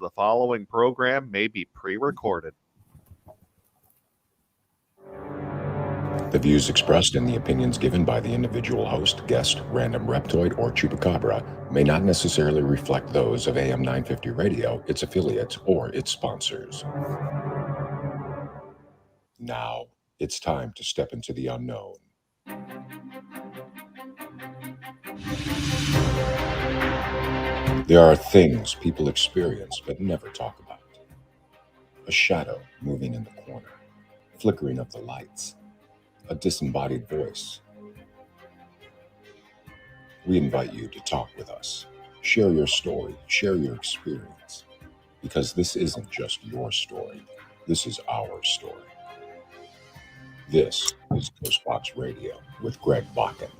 The following program may be pre-recorded. The views expressed and the opinions given by the individual host, guest, random reptoid, or chupacabra may not necessarily reflect those of AM 950 Radio, its affiliates, or its sponsors. Now, it's time to step into the unknown. There are things people experience but never talk about. A shadow moving in the corner, flickering of the lights, a disembodied voice. We invite you to talk with us. Share your story, share your experience, because this isn't just your story. This is our story. This is GhostBox Radio with Greg Bakun.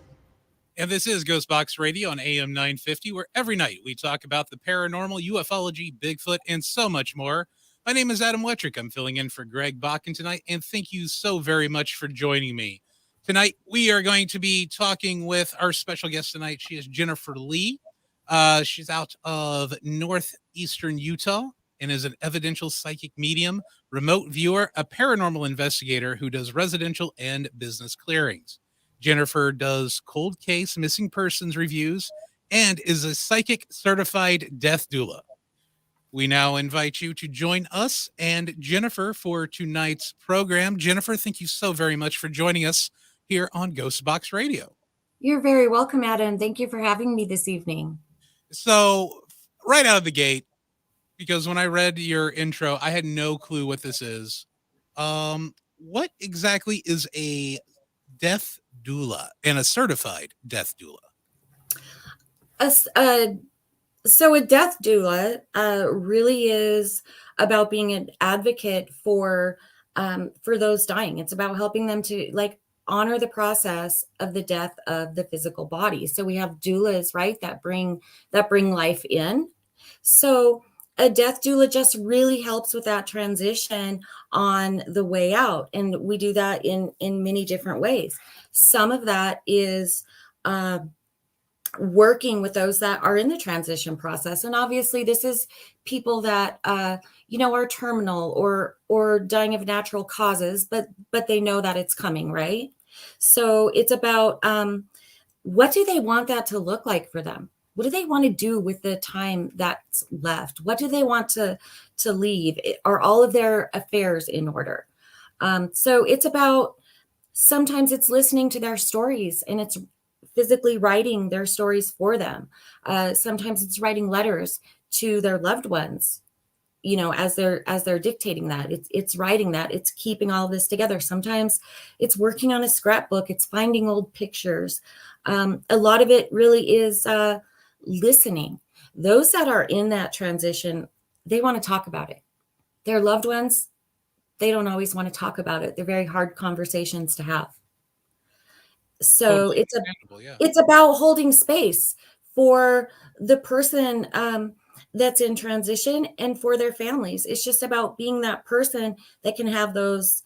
And this is GhostBox Radio on AM 950, where every night we talk about the paranormal, ufology, Bigfoot, and so much more. My name is Adam Wettrick. I'm filling in for Greg Bakun tonight, and thank you so very much for joining me. Tonight, we are going to be talking with our special guest tonight. She is Jennifer Lee. She's out of northeastern Utah and is an evidential psychic medium, remote viewer, a paranormal investigator who does residential and business clearings. Jennifer does cold case missing persons reviews and is a psychic certified death doula. We now invite you to join us and Jennifer for tonight's program. Jennifer, thank you so very much for joining us here on GhostBox Radio. You're very welcome, Adam. Thank you for having me this evening. So right out of the gate, because when I read your intro, I had no clue what this is. What exactly is a death doula and a certified death doula? So a death doula really is about being an advocate for those dying. It's about helping them to honor the process of the death of the physical body. So we have doulas, right, that bring life in. So a death doula just really helps with that transition on the way out. And we do that in many different ways. Some of that is working with those that are in the transition process. And obviously this is people that, are terminal or dying of natural causes, but they know that it's coming, right? So it's about what do they want that to look like for them? What do they want to do with the time that's left? What do they want to leave? Are all of their affairs in order? So it's about, sometimes it's listening to their stories and it's physically writing their stories for them. Sometimes it's writing letters to their loved ones, as they're dictating that. It's writing that. It's keeping all of this together. Sometimes it's working on a scrapbook. It's finding old pictures. A lot of it really is listening. Those that are in that transition, they want to talk about it. Their loved ones, they don't always want to talk about it. They're very hard conversations to have. So it's about holding space for the person that's in transition and for their families. It's just about being that person that can have those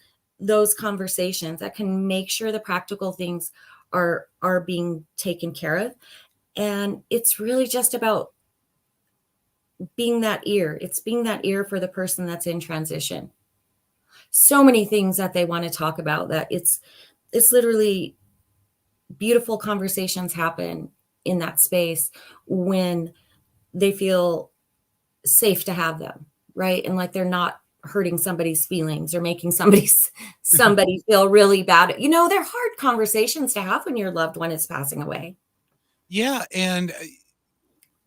conversations, that can make sure the practical things are being taken care of. And it's really just about being that ear. It's being that ear for the person that's in transition. So many things that they want to talk about, that it's literally beautiful conversations happen in that space when they feel safe to have them, right? And like they're not hurting somebody's feelings or making somebody feel really bad. They're hard conversations to have when your loved one is passing away. Yeah. And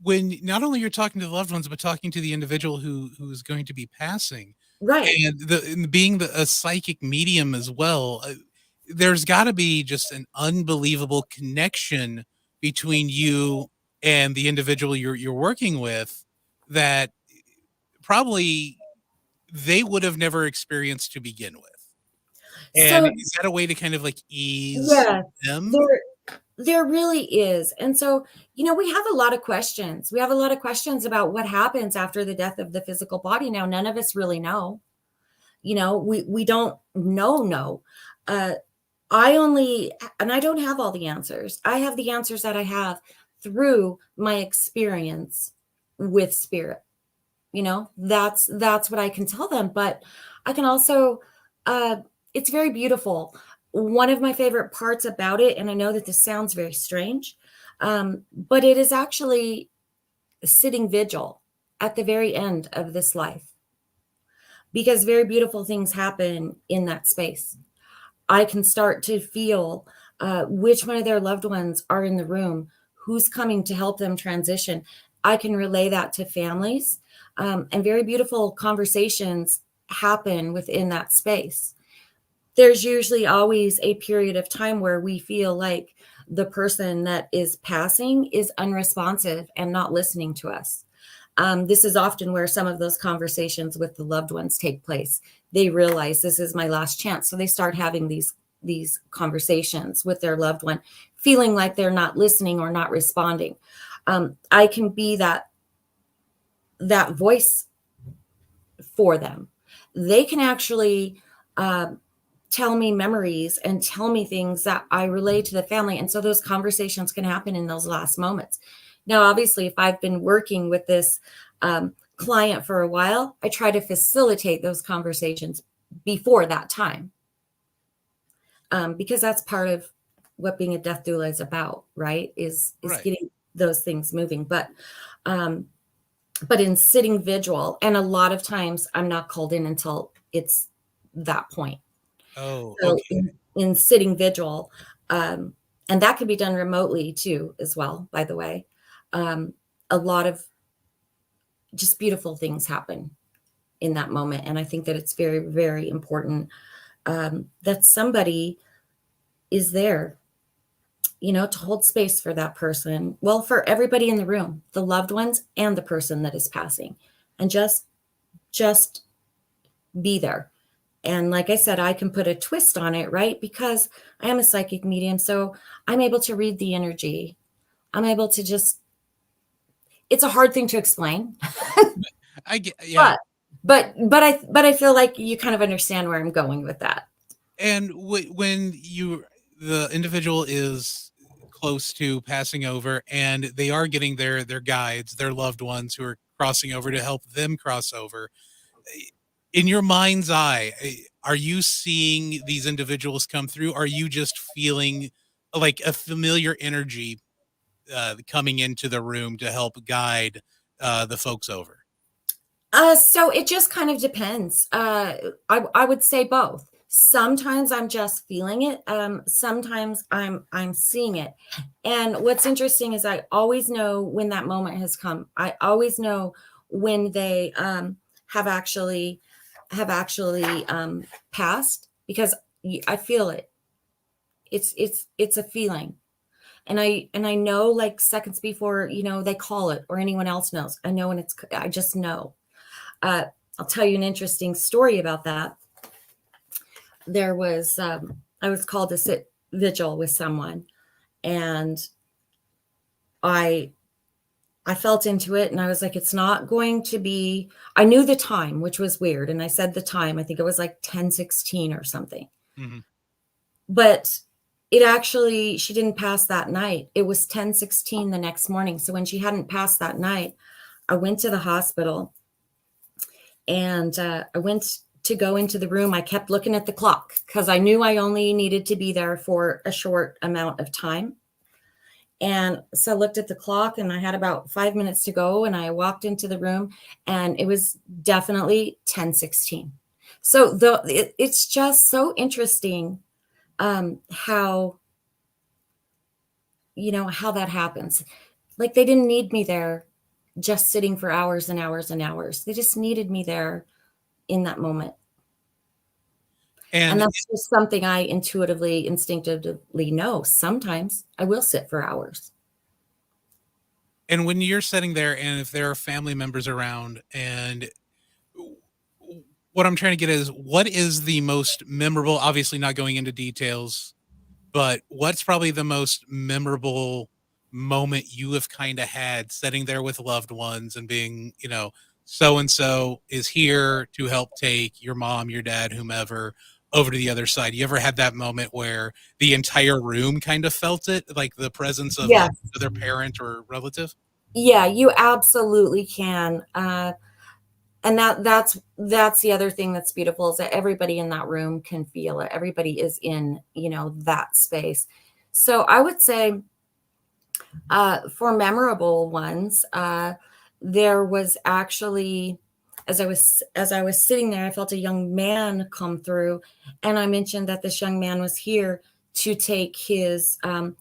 when not only you're talking to the loved ones, but talking to the individual who is going to be passing. Right. And being a psychic medium as well, there's got to be just an unbelievable connection between you and the individual you're working with that probably they would have never experienced to begin with. And so, is that a way to kind of ease them? There really is. And so, we have a lot of questions. We have a lot of questions about what happens after the death of the physical body. Now, none of us really know. We don't know. I don't have all the answers. I have the answers that I have through my experience with spirit. That's what I can tell them. But I can also, it's very beautiful. One of my favorite parts about it, and I know that this sounds very strange, but it is actually sitting vigil at the very end of this life, because very beautiful things happen in that space. I can start to feel which one of their loved ones are in the room, who's coming to help them transition. I can relay that to families, and very beautiful conversations happen within that space. There's usually always a period of time where we feel like the person that is passing is unresponsive and not listening to us. This is often where some of those conversations with the loved ones take place. They realize this is my last chance. So they start having these conversations with their loved one, feeling like they're not listening or not responding. I can be that voice for them. They can actually tell me memories and tell me things that I relay to the family. And so those conversations can happen in those last moments. Now, obviously, if I've been working with this client for a while, I try to facilitate those conversations before that time, because that's part of what being a death doula is about, right? Is Right. getting those things moving. But in sitting vigil, and a lot of times I'm not called in until it's that point. Oh, So okay. in sitting vigil, and that can be done remotely too, as well, by the way. A lot of just beautiful things happen in that moment. And I think that it's very, very important that somebody is there, to hold space for that person. Well, for everybody in the room, the loved ones and the person that is passing, and just be there. And like I said, I can put a twist on it, right? Because I am a psychic medium. So I'm able to read the energy. I'm able to it's a hard thing to explain. I get, yeah. But I feel like you kind of understand where I'm going with that. And when the individual is close to passing over and they are getting their guides, their loved ones who are crossing over to help them cross over, in your mind's eye, are you seeing these individuals come through? Are you just feeling like a familiar energy coming into the room to help guide the folks over? So it just kind of depends. I would say both. Sometimes I'm just feeling it. Sometimes I'm seeing it. And what's interesting is I always know when that moment has come. I always know when they have actually passed, because I feel it. It's a feeling. And I know, like, seconds before, they call it or anyone else knows. I know when I just know. I'll tell you an interesting story about that. There was, I was called to sit vigil with someone, and I felt into it, and I was like, it's not going to be, I knew the time, which was weird. And I said the time, I think it was like 10:16 or something. Mm-hmm. But it actually, she didn't pass that night. It was 10:16 the next morning. So when she hadn't passed that night, I went to the hospital, and I went to go into the room. I kept looking at the clock because I knew I only needed to be there for a short amount of time. And so I looked at the clock, and I had about 5 minutes to go, and I walked into the room, and it was definitely 10:16. So it's just so interesting how that happens. Like, they didn't need me there just sitting for hours and hours and hours. They just needed me there in that moment. And that's just something I instinctively know. Sometimes I will sit for hours. And when you're sitting there, and if there are family members around, and what I'm trying to get is, what is the most memorable, obviously not going into details, but what's probably the most memorable moment you have kind of had sitting there with loved ones and being, so-and-so is here to help take your mom, your dad, whomever, over to the other side? You ever had that moment where the entire room kind of felt it, like the presence of another parent or relative? Yeah, you absolutely can. And that's the other thing that's beautiful, is that everybody in that room can feel it. Everybody is in, that space. So I would say, for memorable ones, there was actually, as I was sitting there, I felt a young man come through, and I mentioned that this young man was here to take his, to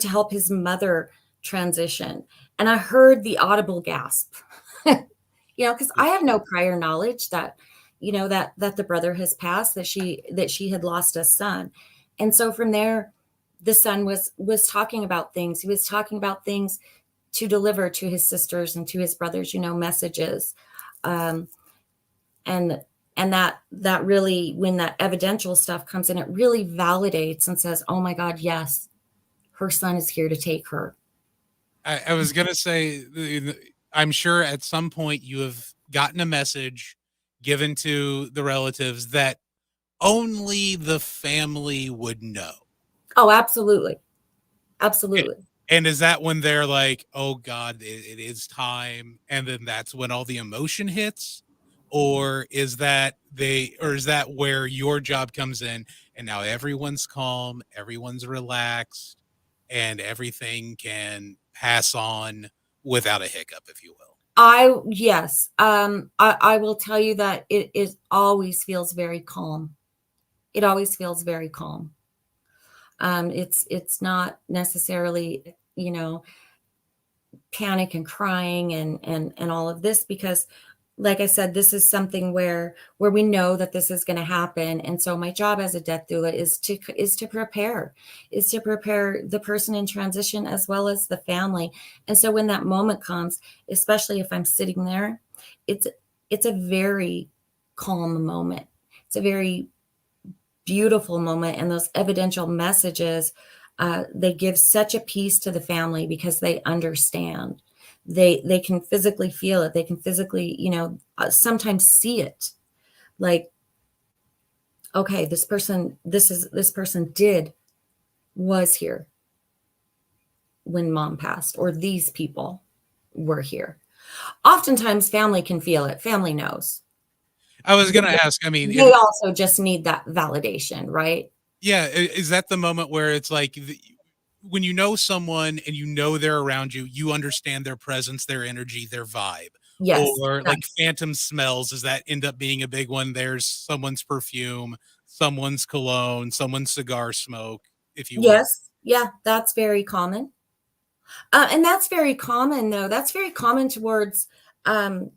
help his mother transition. And I heard the audible gasp, because I have no prior knowledge that, that the brother has passed, that she had lost a son. And so from there, the son was talking about things. He was talking about things to deliver to his sisters and to his brothers, messages. And that really, when that evidential stuff comes in, it really validates and says, oh my God, yes, her son is here to take her. I was going to say, I'm sure at some point you have gotten a message given to the relatives that only the family would know. Oh, absolutely. Absolutely. And is that when they're like, oh God, it is time? And then that's when all the emotion hits? Or is that where your job comes in and now everyone's calm, everyone's relaxed, and everything can pass on without a hiccup, if you will? Yes. I will tell you that it always feels very calm. It always feels very calm. It's not necessarily, panic and crying and all of this, because like I said, this is something where we know that this is going to happen. And so my job as a death doula is to prepare the person in transition as well as the family. And so when that moment comes, especially if I'm sitting there, it's a very calm moment. It's a very beautiful moment. And those evidential messages, they give such a peace to the family because they understand. They can physically feel it. They can physically, sometimes see it. Like, okay, this person was here when mom passed, or these people were here. Oftentimes family can feel it. Family knows. I was going to ask, they also just need that validation, right? Yeah. Is that the moment where it's like, when you know someone and you know they're around you, you understand their presence, their energy, their vibe? Yes. Or like phantom smells, does that end up being a big one? There's someone's perfume, someone's cologne, someone's cigar smoke, if you will. Yes. Yeah, that's very common. And that's very common, though. That's very common towards the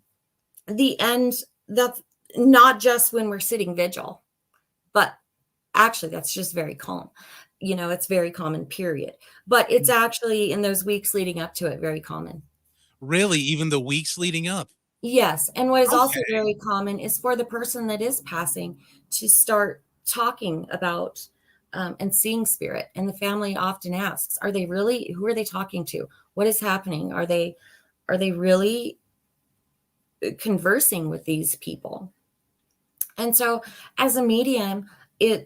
end. That's not just when we're sitting vigil, but actually that's just very calm. It's very common, period. But it's actually in those weeks leading up to it, very common. Really? Even the weeks leading up? Yes. And what is also very common is for the person that is passing to start talking about and seeing spirit. And the family often asks, who are they talking to? What is happening? Are they really conversing with these people? And so as a medium, I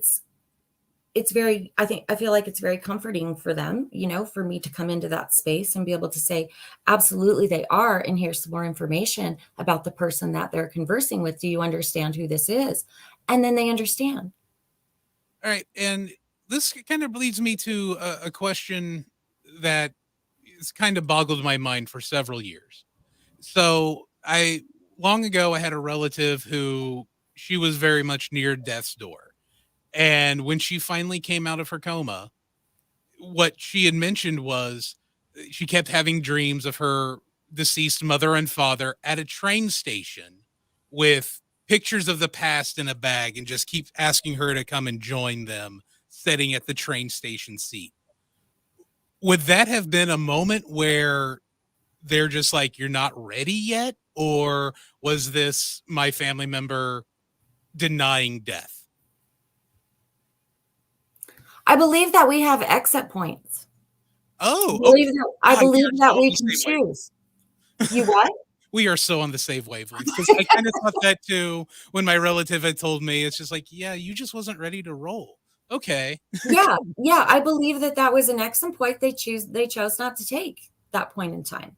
feel like it's very comforting for them, for me to come into that space and be able to say, absolutely they are. And here's some more information about the person that they're conversing with. Do you understand who this is? And then they understand. All right. And this kind of leads me to a question that has kind of boggled my mind for several years. So long ago, I had a relative who she was very much near death's door. And when she finally came out of her coma, what she had mentioned was she kept having dreams of her deceased mother and father at a train station with pictures of the past in a bag, and just keep asking her to come and join them sitting at the train station seat. Would that have been a moment where they're just like, you're not ready yet? Or was this my family member denying death? I believe that we have exit points. Oh, I believe that we can choose. You what? We are so on the same wavelength, because I kind of thought that too when my relative had told me. It's just like, yeah, you just wasn't ready to roll. Okay. Yeah. I believe that was an exit point they chose not to take that point in time.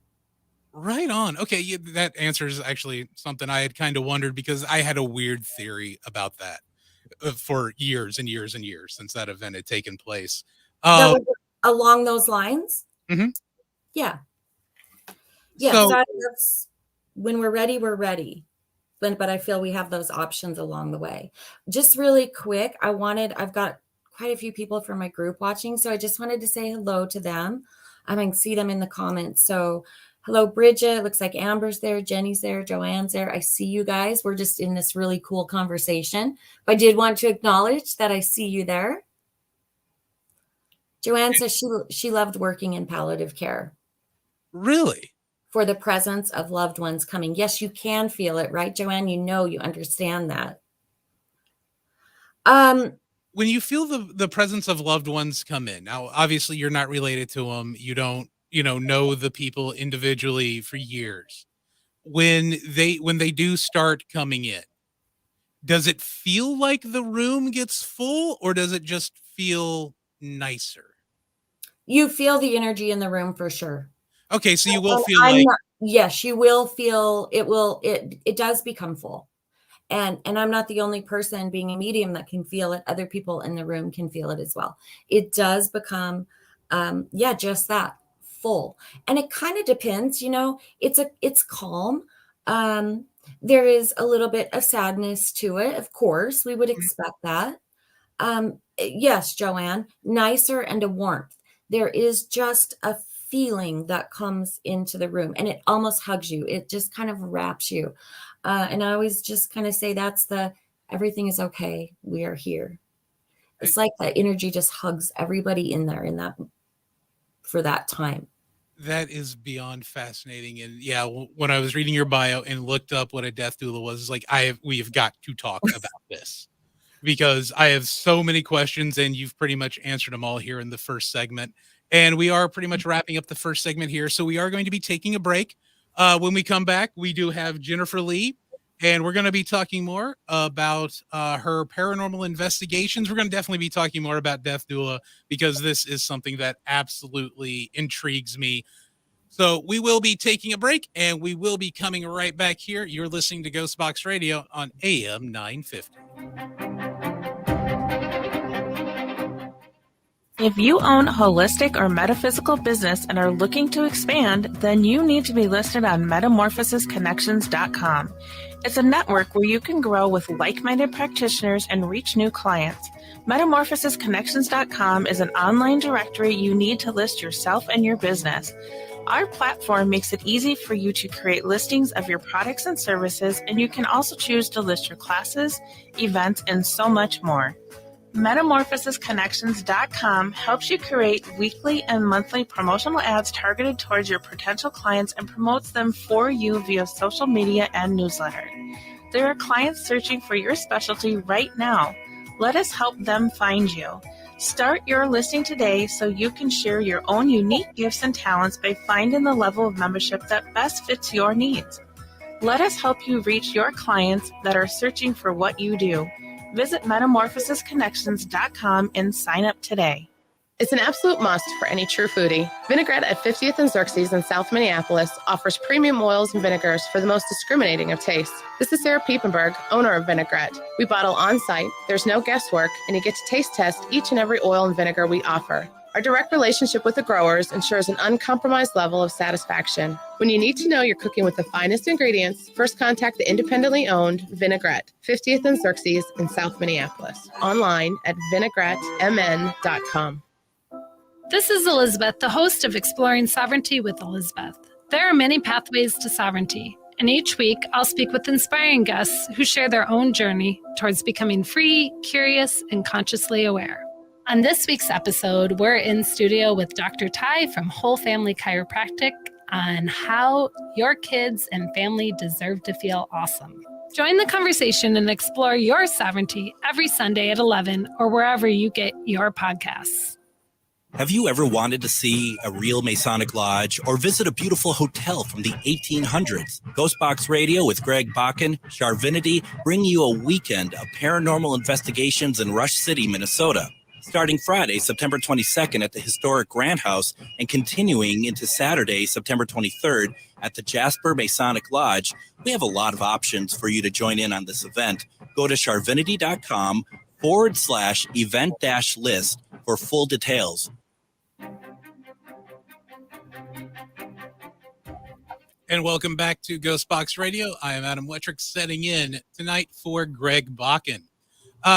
Right on. Okay, that answers actually something I had kind of wondered, because I had a weird theory about that for years and years and years since that event had taken place. That was along those lines? Mhm. Yeah. Yeah, So, that's when we're ready, we're ready. But I feel we have those options along the way. Just really quick, I've got quite a few people from my group watching, so I just wanted to say hello to them. I can see them in the comments. So hello, Bridget. Looks like Amber's there, Jenny's there, Joanne's there. I see you guys. We're just in this really cool conversation. But I did want to acknowledge that I see you there. Joanne says she loved working in palliative care. really? For the presence of loved ones coming. Yes, you can feel it, right, Joanne? You understand that. When you feel the presence of loved ones come in, now obviously you're not related to them, you don't know the people individually for years. When they do start coming in, does it feel like the room gets full, or does it just feel nicer? You feel the energy in the room for sure. Okay, so you will feel like, yes, you will feel it does become full. And I'm not the only person being a medium that can feel it. Other people in the room can feel it as well. It does become just that, full. And it kind of depends, it's calm. There is a little bit of sadness to it. Of course, we would expect that. Yes, Joanne, nicer and a warmth. There is just a feeling that comes into the room, and it almost hugs you. It just kind of wraps you. And I always just kind of say everything is okay. We are here. It's like that energy just hugs everybody in there for that time. that is beyond fascinating. And yeah, when I was reading your bio and looked up what a death doula was, it's like we have got to talk about this, because I have so many questions, and you've pretty much answered them all here in the first segment. And we are pretty much wrapping up the first segment here. So we are going to be taking a break. When we come back, we do have Jennifer Lee, and we're going to be talking more about her paranormal investigations. We're going to definitely be talking more about death doula, because this is something that absolutely intrigues me. So we will be taking a break, and we will be coming right back here. You're listening to GhostBox Radio on AM 950. If you own a holistic or metaphysical business and are looking to expand, then you need to be listed on metamorphosisconnections.com. It's a network where you can grow with like-minded practitioners and reach new clients. Metamorphosisconnections.com is an online directory you need to list yourself and your business. Our platform makes it easy for you to create listings of your products and services, and you can also choose to list your classes, events, and so much more. Metamorphosisconnections.com helps you create weekly and monthly promotional ads targeted towards your potential clients and promotes them for you via social media and newsletter. There are clients searching for your specialty right now. Let us help them find you. Start your listing today so you can share your own unique gifts and talents by finding the level of membership that best fits your needs. Let us help you reach your clients that are searching for what you do. Visit metamorphosisconnections.com and sign up today. It's an absolute must for any true foodie. Vinaigrette at 50th and Xerxes in South Minneapolis offers premium oils and vinegars for the most discriminating of tastes. This is Sarah Piepenberg, owner of Vinaigrette. We bottle on-site, there's no guesswork, and you get to taste test each and every oil and vinegar we offer. Our direct relationship with the growers ensures an uncompromised level of satisfaction. When you need to know you're cooking with the finest ingredients, first contact the independently owned Vinaigrette, 50th and Xerxes in South Minneapolis. Online at vinaigrettemn.com. This is Elizabeth, the host of Exploring Sovereignty with Elizabeth. There are many pathways to sovereignty, and each week I'll speak with inspiring guests who share their own journey towards becoming free, curious, and consciously aware. On this week's episode, we're in studio with Dr. Ty from Whole Family Chiropractic on how your kids and family deserve to feel awesome. Join the conversation and explore your sovereignty every Sunday at 11 or wherever you get your podcasts. Have you ever wanted to see a real Masonic lodge or visit a beautiful hotel from the 1800s? GhostBox Radio with Greg Bakun, Charvinity bring you a weekend of paranormal investigations in Rush City, Minnesota. starting Friday, September 22nd at the historic Grand House and continuing into Saturday, September 23rd at the Jasper Masonic Lodge. We have a lot of options for you to join in on this event. Go to charvinity.com/event-list for full details. And welcome back to GhostBox Radio. I am Adam Wettrick, setting in tonight for Greg Bakun.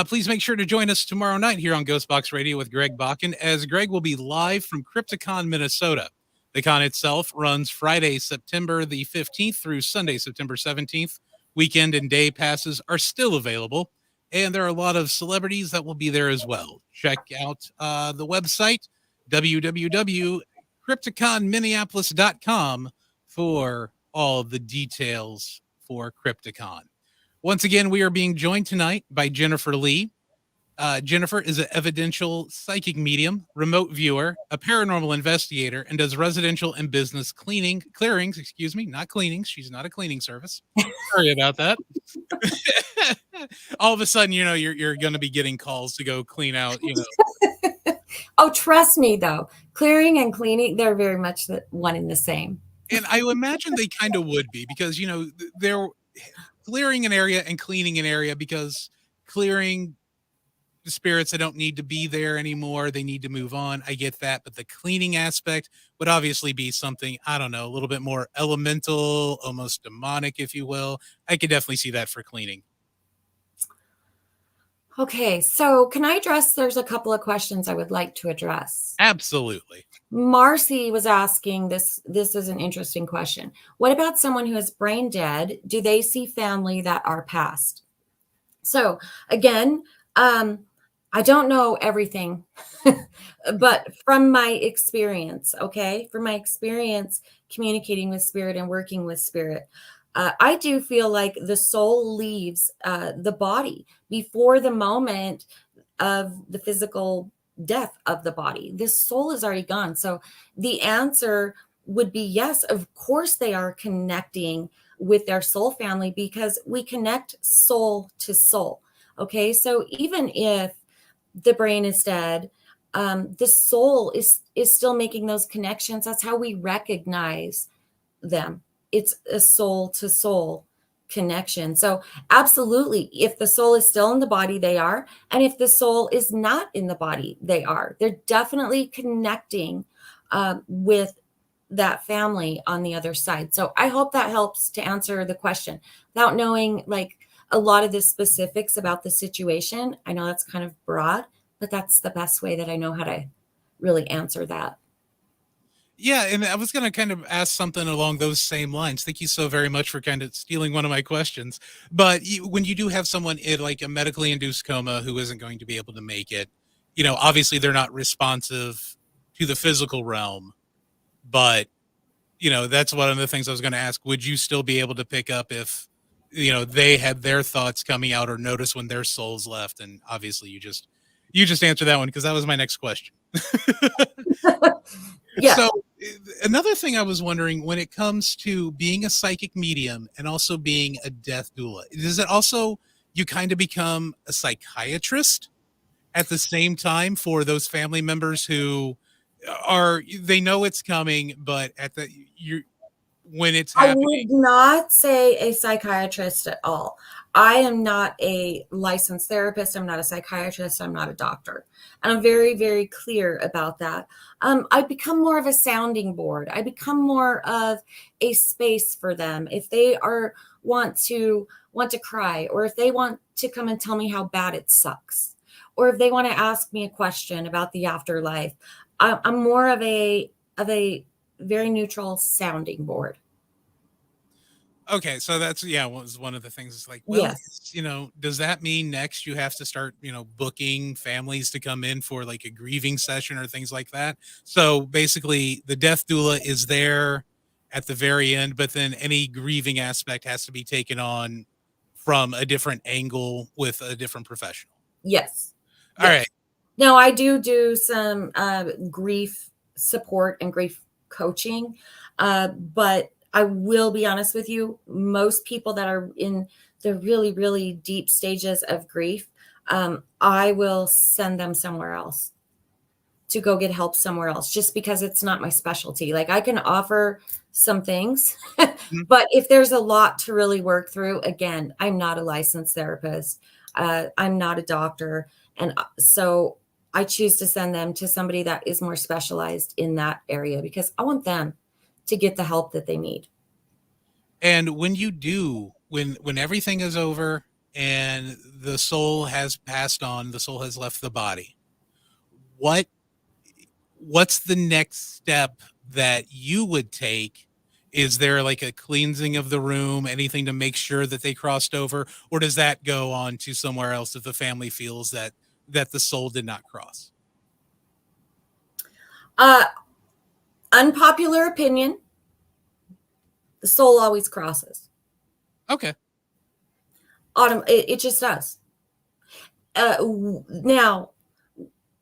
Please make sure to join us tomorrow night here on GhostBox Radio with Greg Bakun, as Greg will be live from Crypticon, Minnesota. The con itself runs Friday, September the 15th through Sunday, September 17th. Weekend and day passes are still available, and there are a lot of celebrities that will be there as well. Check out the website, www.crypticonminneapolis.com, for all the details for Crypticon. Once again, we are being joined tonight by Jennifer Lee. Jennifer is an evidential psychic medium, remote viewer, a paranormal investigator, and does residential and business clearings, not cleanings. She's not a cleaning service. Sorry about that. All of a sudden, you're going to be getting calls to go clean out, Oh, trust me, though. Clearing and cleaning, they're very much one and the same. And I imagine they kind of would be, because, they're clearing an area and cleaning an area, because clearing the spirits that don't need to be there anymore, they need to move on. I get that. But the cleaning aspect would obviously be something, I don't know, a little bit more elemental, almost demonic, if you will. I could definitely see that for cleaning. Okay, so can I address? There's a couple of questions I would like to address. Absolutely. Marcy was asking this. This is an interesting question. What about someone who is brain dead? Do they see family that are passed? So again, I don't know everything, but from my experience, communicating with spirit and working with spirit, I do feel like the soul leaves the body before the moment of the physical death of the body. This soul is already gone. So the answer would be yes, of course they are connecting with their soul family, because we connect soul to soul. Okay, so even if the brain is dead, the soul is still making those connections. That's how we recognize them. It's a soul to soul connection. So absolutely, if the soul is still in the body, they are. And if the soul is not in the body, they are. They're definitely connecting with that family on the other side. So I hope that helps to answer the question without knowing like a lot of the specifics about the situation. I know that's kind of broad, but that's the best way that I know how to really answer that. Yeah, and I was going to kind of ask something along those same lines. Thank you so very much for kind of stealing one of my questions. But when you do have someone in like a medically induced coma who isn't going to be able to make it, obviously they're not responsive to the physical realm. But, that's one of the things I was going to ask. Would you still be able to pick up if, they had their thoughts coming out, or notice when their souls left? And obviously you just answered that one, because that was my next question. Yeah. So another thing I was wondering, when it comes to being a psychic medium and also being a death doula, does it also, you kind of become a psychiatrist at the same time for those family members who they know it's coming, but when it's happening? I would not say a psychiatrist at all. I am not a licensed therapist. I'm not a psychiatrist. I'm not a doctor. And I'm very, very clear about that. I become more of a sounding board. I become more of a space for them. If they want to cry, or if they want to come and tell me how bad it sucks, or if they want to ask me a question about the afterlife, I'm more of a very neutral sounding board. Okay, so that's was one of the things. It's like, well, yes. Does that mean next you have to start, booking families to come in for like a grieving session or things like that? So basically, the death doula is there at the very end, but then any grieving aspect has to be taken on from a different angle with a different professional. Yes. All right. Now I do some grief support and grief coaching, but I will be honest with you, most people that are in the really, really deep stages of grief, I will send them somewhere else to go get help somewhere else, just because it's not my specialty. Like, I can offer some things, but if there's a lot to really work through, again, I'm not a licensed therapist. I'm not a doctor. And so I choose to send them to somebody that is more specialized in that area, because I want them to get the help that they need. And when you do, when everything is over and the soul has passed on, the soul has left the body, what's the next step that you would take? Is there like a cleansing of the room, anything to make sure that they crossed over, or does that go on to somewhere else if the family feels that the soul did not cross? Unpopular opinion, the soul always crosses. Okay. It just does. Now,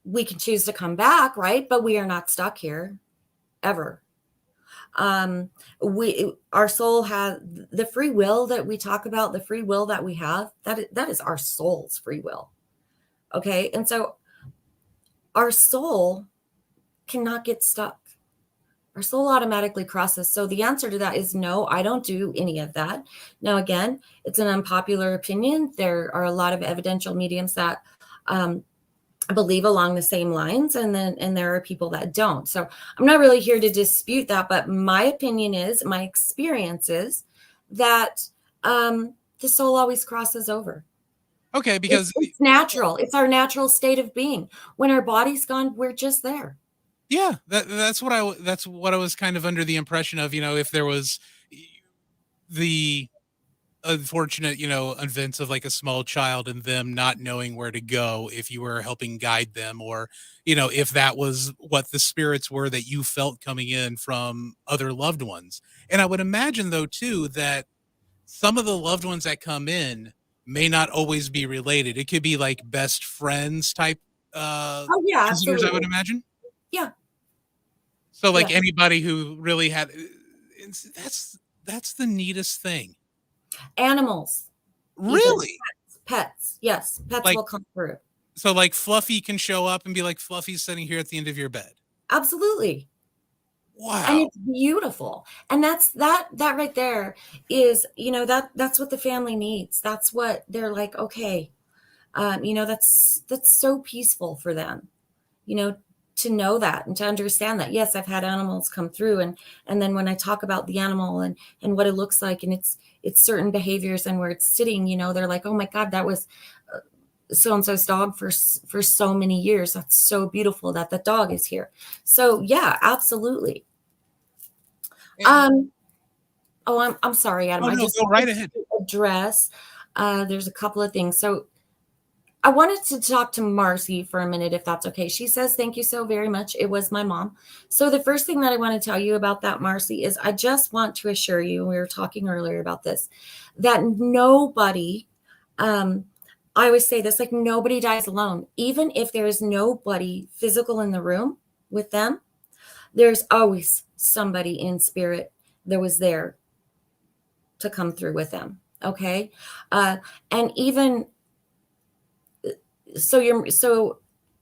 we can choose to come back, right? But we are not stuck here ever. Our soul has the free will that we talk about, the free will that we have, that is our soul's free will. Okay. And so our soul cannot get stuck. Our soul automatically crosses. So the answer to that is no, I don't do any of that. Now, again, it's an unpopular opinion. There are a lot of evidential mediums that believe along the same lines, and there are people that don't. So I'm not really here to dispute that, but my opinion is, my experience is that the soul always crosses over. Okay, because it's natural. It's our natural state of being. When our body's gone, we're just there. Yeah, that's what I was kind of under the impression of. If there was the unfortunate, events of like a small child and them not knowing where to go, if you were helping guide them, or if that was what the spirits were that you felt coming in from other loved ones. And I would imagine though too that some of the loved ones that come in may not always be related. It could be like best friends type visitors, absolutely. I would imagine. Yeah. So like anybody who really had, that's the neatest thing. Animals. Really? Pets. Yes. Pets will come through. So like Fluffy can show up and be like, Fluffy's sitting here at the end of your bed. Absolutely. Wow. And it's beautiful. And that right there is, that's what the family needs. That's what they're like, okay. That's so peaceful for them, to know that and to understand that. Yes, I've had animals come through, and then when I talk about the animal and what it looks like, and it's certain behaviors and where it's sitting, they're like, oh my God, that was so-and-so's dog for so many years. That's so beautiful that the dog is here. So yeah, absolutely. I'm sorry, Adam. Oh, no, go right ahead. Address. There's a couple of things. So I wanted to talk to Marcy for a minute, if that's okay. She says, thank you so very much. It was my mom. So the first thing that I want to tell you about that, Marcy, is I just want to assure you, and we were talking earlier about this, that nobody, I always say this, like nobody dies alone. Even if there is nobody physical in the room with them, there's always somebody in spirit that was there to come through with them. Okay. And even so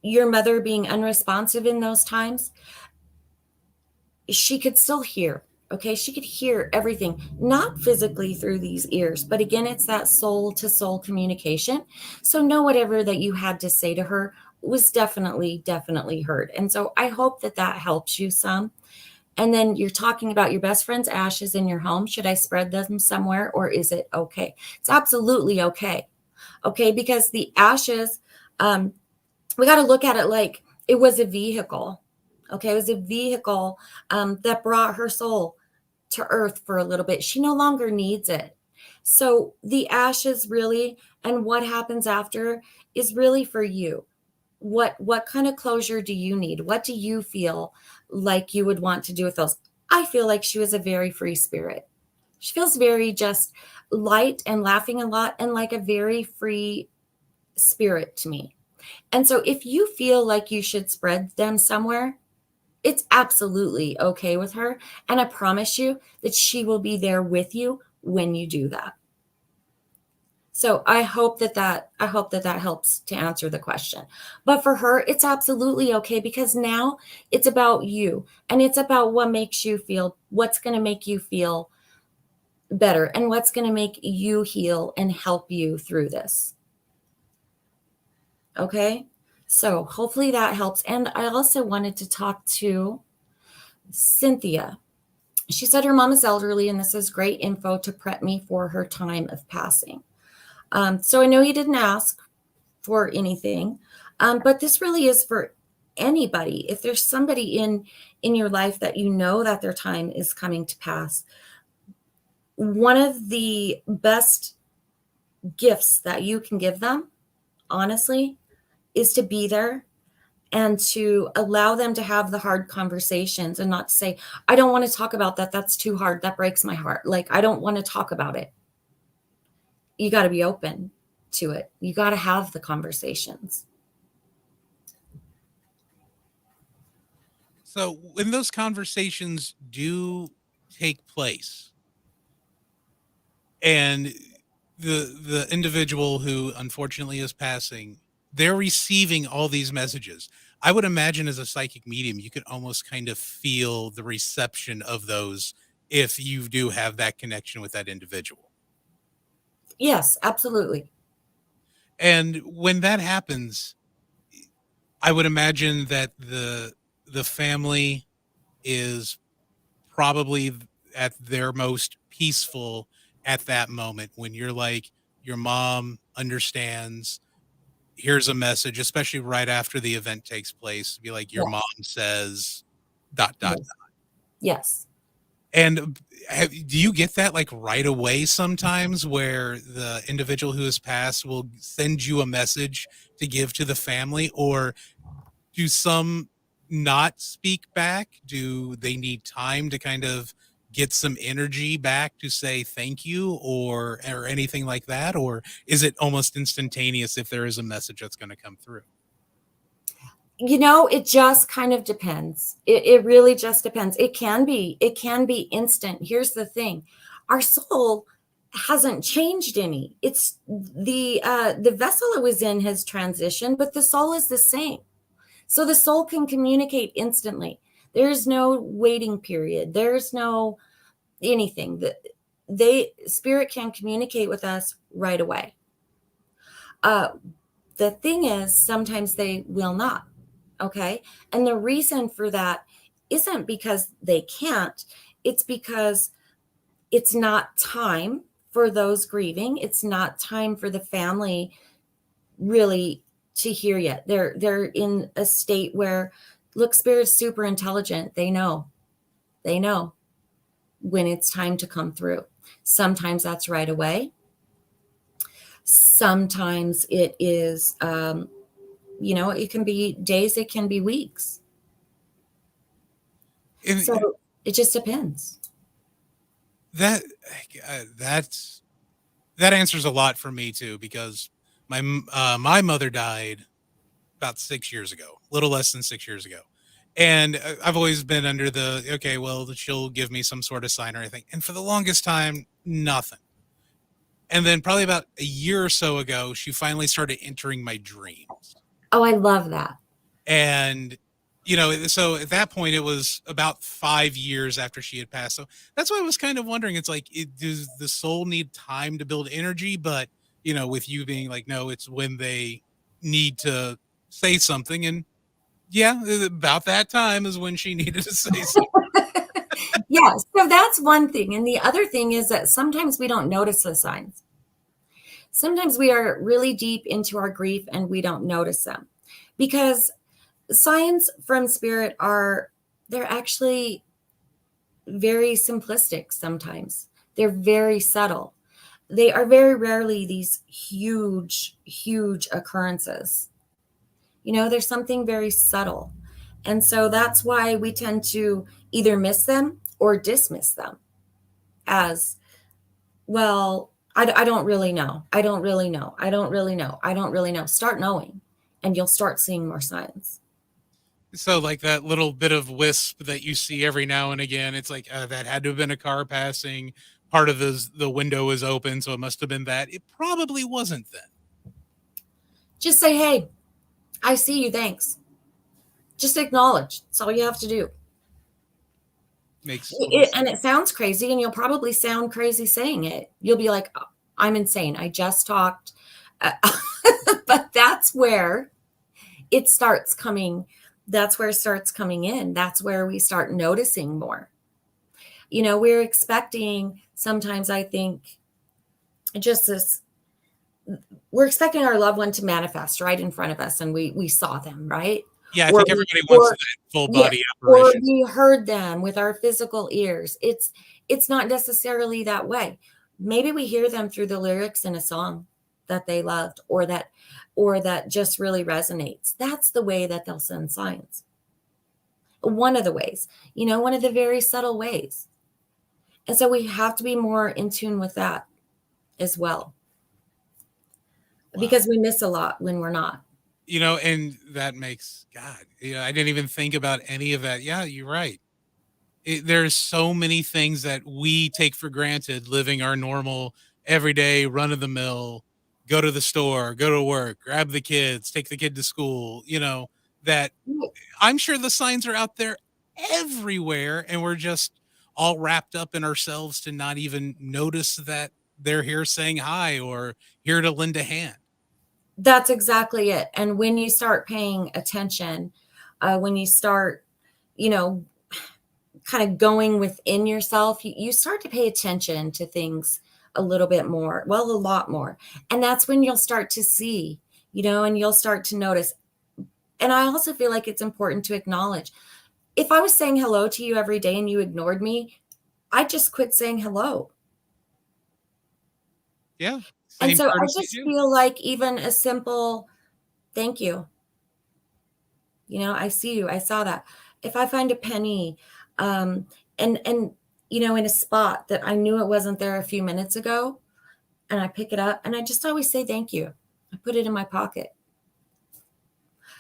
your mother being unresponsive in those times, she could still hear. Okay. She could hear everything, not physically through these ears, but again, it's that soul to soul communication. So know whatever that you had to say to her was definitely heard. And so I hope that helps you some. And then you're talking about your best friend's ashes in your home. Should I spread them somewhere, or is it okay? It's absolutely okay. Okay. Because the ashes, we got to look at it like it was a vehicle. Okay. It was a vehicle that brought her soul to earth for a little bit. She no longer needs it. So the ashes really, and what happens after is really for you. What kind of closure do you need? What do you feel like you would want to do with those? I feel like she was a very free spirit. She feels very just light and laughing a lot and like a very free spirit to me. And so if you feel like you should spread them somewhere, it's absolutely okay with her. And I promise you that she will be there with you when you do that. So I hope that helps to answer the question. But for her, it's absolutely okay, because now it's about you, and it's about what makes you feel, what's going to make you feel better, and what's going to make you heal and help you through this. Okay? So hopefully that helps. And I also wanted to talk to Cynthia. She said her mom is elderly, and this is great info to prep me for her time of passing. So I know you didn't ask for anything, but this really is for anybody. If there's somebody in your life that you know that their time is coming to pass, one of the best gifts that you can give them, honestly, is to be there and to allow them to have the hard conversations, and not to say, I don't want to talk about that. That's too hard. That breaks my heart. Like, I don't want to talk about it. You got to be open to it. You got to have the conversations. So when those conversations do take place, and the individual who unfortunately is passing, they're receiving all these messages. I would imagine as a psychic medium, you could almost kind of feel the reception of those if you do have that connection with that individual. Yes, absolutely. And when that happens, I would imagine that the family is probably at their most peaceful at that moment, when you're like, your mom understands, here's a message, especially right after the event takes place, be like, your mom says ... Yes. Yes. And do you get that like right away sometimes, where the individual who has passed will send you a message to give to the family? Or do some not speak back? Do they need time to kind of get some energy back to say thank you, or anything like that? Or is it almost instantaneous if there is a message that's going to come through? You know, it just kind of depends. It really just depends. It can be instant. Here's the thing. Our soul hasn't changed any. It's the vessel it was in has transitioned, but the soul is the same. So the soul can communicate instantly. There's no waiting period. There's no anything. Spirit can communicate with us right away. The thing is, sometimes they will not. Okay. And the reason for that isn't because they can't. It's because it's not time for those grieving. It's not time for the family really to hear yet. They're in a state where, look, Spirit's super intelligent. They know when it's time to come through. Sometimes that's right away. Sometimes it is, it can be days, it can be weeks. So it just depends. That answers a lot for me too, because my mother died about 6 years ago, a little less than 6 years ago. And I've always been under the, okay, well, she'll give me some sort of sign or anything. And for the longest time, nothing. And then probably about a year or so ago, she finally started entering my dreams. Oh, I love that. And, so at that point, it was about 5 years after she had passed. So that's why I was kind of wondering, it's like, does the soul need time to build energy? But, with you being like, no, it's when they need to say something. And yeah, about that time is when she needed to say something. Yeah, so that's one thing. And the other thing is that sometimes we don't notice the signs. Sometimes we are really deep into our grief and we don't notice them, because signs from Spirit they're actually very simplistic sometimes. They're very subtle. They are very rarely these huge, huge occurrences. There's something very subtle. And so that's why we tend to either miss them or dismiss them as, well, I don't really know. I don't really know. I don't really know. I don't really know. Start knowing, and you'll start seeing more signs. So like that little bit of wisp that you see every now and again, it's like, that had to have been a car passing. part of the window is open, so it must have been that. It probably wasn't then. Just say, hey, I see you, thanks. Just acknowledge. That's all you have to do. And it sounds crazy, and you'll probably sound crazy saying it. You'll be like, oh, I'm insane. I just talked. But that's where it starts coming. That's where it starts coming in. That's where we start noticing more. You know, we're expecting sometimes, I think, just this, we're expecting our loved one to manifest right in front of us, and we saw them, right? Yeah, I think everybody wants that full body apparition. Or we heard them with our physical ears. It's not necessarily that way. Maybe we hear them through the lyrics in a song that they loved, or that just really resonates. That's the way that they'll send signs. One of the ways, you know, one of the very subtle ways. And so we have to be more in tune with that as well. Wow. Because we miss a lot when we're not. You know, and that makes, God, you know, I didn't even think about any of that. Yeah, you're right. There's so many things that we take for granted living our normal, everyday, run-of-the-mill, go to the store, go to work, grab the kids, take the kid to school, you know, that I'm sure the signs are out there everywhere, and we're just all wrapped up in ourselves to not even notice that they're here saying hi or here to lend a hand. That's exactly it. And when you start paying attention, when you start, you know, kind of going within yourself, you start to pay attention to things a little bit more, well, a lot more. And that's when you'll start to see, you know, and you'll start to notice. And I also feel like it's important to acknowledge, if I was saying hello to you every day and you ignored me, I'd just quit saying hello. Yeah. And so I just feel like even a simple thank you. You know, I see you. I saw that. If I find a penny and you know, in a spot that I knew it wasn't there a few minutes ago, and I pick it up, and I just always say thank you. I put it in my pocket.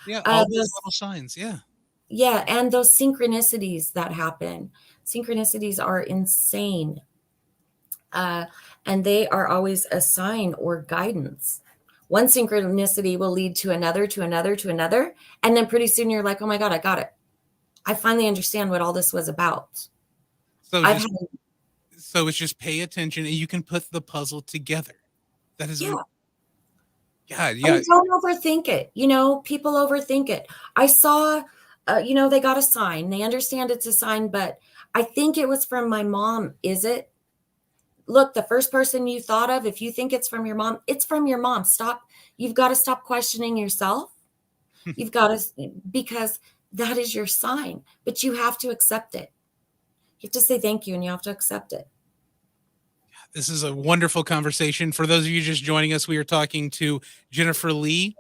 Yeah, all those little signs. Yeah. Yeah, and those synchronicities that happen. Synchronicities are insane. And they are always a sign or guidance. One synchronicity will lead to another, to another, to another. And then pretty soon you're like, oh my God, I got it. I finally understand what all this was about. So it's just pay attention, and you can put the puzzle together. That is, yeah. God, yeah. And don't overthink it. You know, people overthink it. I saw, you know, they got a sign. They understand it's a sign, but I think it was from my mom. Is it? Look, the first person you thought of, if you think it's from your mom, it's from your mom. Stop. You've got to stop questioning yourself. You've got to, because that is your sign, but you have to accept it. You have to say thank you, and you have to accept it. This is a wonderful conversation. For those of you just joining us, we are talking to Jennifer Lee.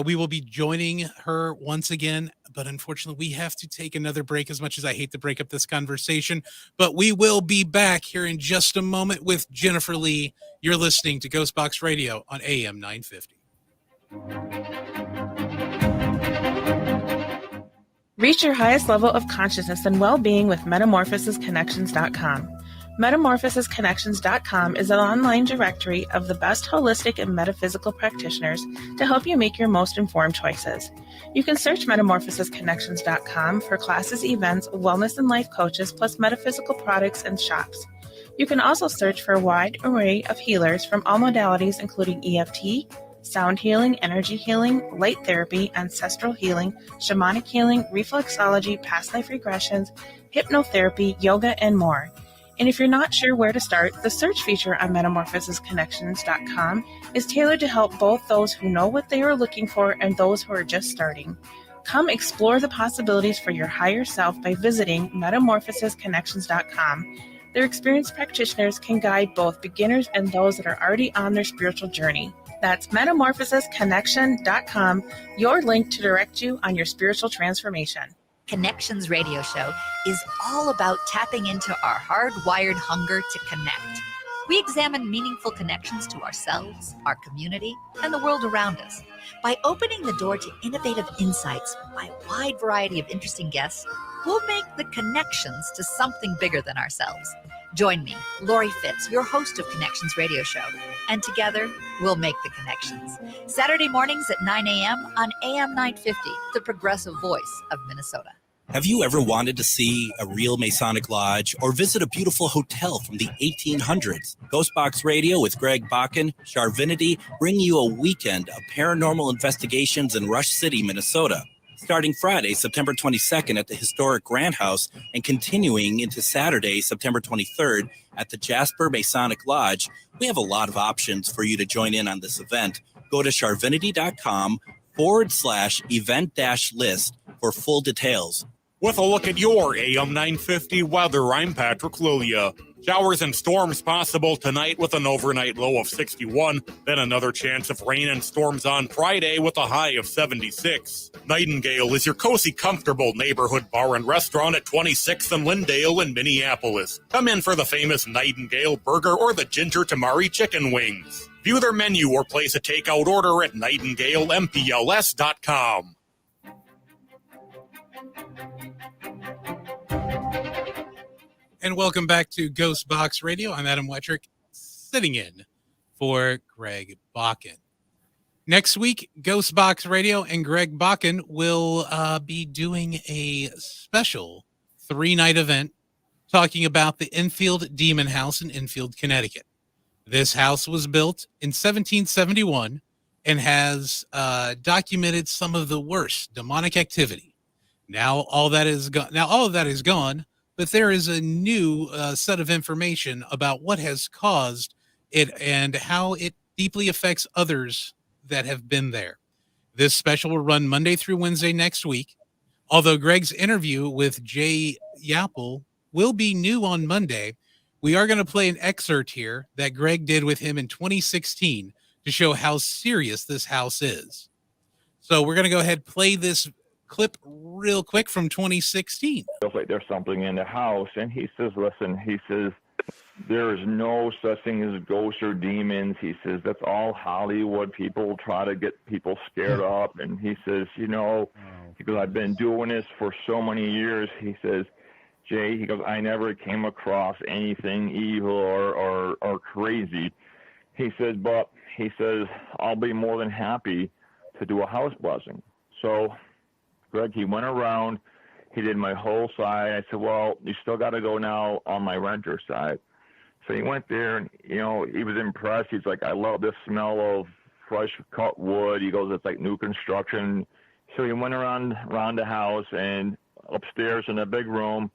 We will be joining her once again, but unfortunately we have to take another break, as much as I hate to break up this conversation. But we will be back here in just a moment with Jennifer Lee. You're listening to GhostBox Radio on AM 950. Reach your highest level of consciousness and well-being with metamorphosisconnections.com. Metamorphosisconnections.com is an online directory of the best holistic and metaphysical practitioners to help you make your most informed choices. You can search metamorphosisconnections.com for classes, events, wellness and life coaches, plus metaphysical products and shops. You can also search for a wide array of healers from all modalities, including EFT, sound healing, energy healing, light therapy, ancestral healing, shamanic healing, reflexology, past life regressions, hypnotherapy, yoga, and more. And if you're not sure where to start, the search feature on metamorphosisconnections.com is tailored to help both those who know what they are looking for and those who are just starting. Come explore the possibilities for your higher self by visiting metamorphosisconnections.com. Their experienced practitioners can guide both beginners and those that are already on their spiritual journey. That's metamorphosisconnection.com, your link to direct you on your spiritual transformation. Connections Radio Show is all about tapping into our hardwired hunger to connect. We examine meaningful connections to ourselves, our community, and the world around us. By opening the door to innovative insights by a wide variety of interesting guests, we'll make the connections to something bigger than ourselves. Join me, Lori Fitz, your host of Connections Radio Show, and together we'll make the connections. Saturday mornings at 9 a.m. on AM 950, the progressive voice of Minnesota. Have you ever wanted to see a real Masonic lodge or visit a beautiful hotel from the 1800s? GhostBox Radio with Greg Bakun, Charvinity, bring you a weekend of paranormal investigations in Rush City, Minnesota. Starting Friday, September 22nd at the historic Grand House and continuing into Saturday, September 23rd at the Jasper Masonic Lodge, we have a lot of options for you to join in on this event. Go to charvinity.com/event-list for full details. With a look at your AM 950 weather, I'm Patrick Lilia. Showers and storms possible tonight with an overnight low of 61. Then another chance of rain and storms on Friday with a high of 76. Nightingale is your cozy, comfortable neighborhood bar and restaurant at 26th and Lindale in Minneapolis. Come in for the famous Nightingale burger or the ginger tamari chicken wings. View their menu or place a takeout order at nightingalempls.com. And welcome back to GhostBox Radio. I'm Adam Wettrick, sitting in for Greg Bakun. Next week, GhostBox Radio and Greg Bakun will be doing a special 3-night event talking about the Enfield Demon House in Enfield, Connecticut. This house was built in 1771 and has documented some of the worst demonic activity. Now all of that is gone. But there is a new set of information about what has caused it and how it deeply affects others that have been there. This special will run Monday through Wednesday next week. Although Greg's interview with Jay Yapple will be new on Monday, we are going to play an excerpt here that Greg did with him in 2016 to show how serious this house is. So we're going to go ahead and play this clip real quick from 2016. Feels like there's something in the house, and he says, listen, he says, there is no such thing as ghosts or demons. He says, that's all Hollywood. People try to get people scared up. And he says, you know, because I've been doing this for so many years, he says, Jay, he goes, I never came across anything evil or crazy. He says, but he says, I'll be more than happy to do a house blessing. So Greg, he went around, he did my whole side. I said, well, you still got to go now on my renter side. So he went there, and, you know, he was impressed. He's like, I love this smell of fresh cut wood. He goes, it's like new construction. So he went around the house, and upstairs in a big room,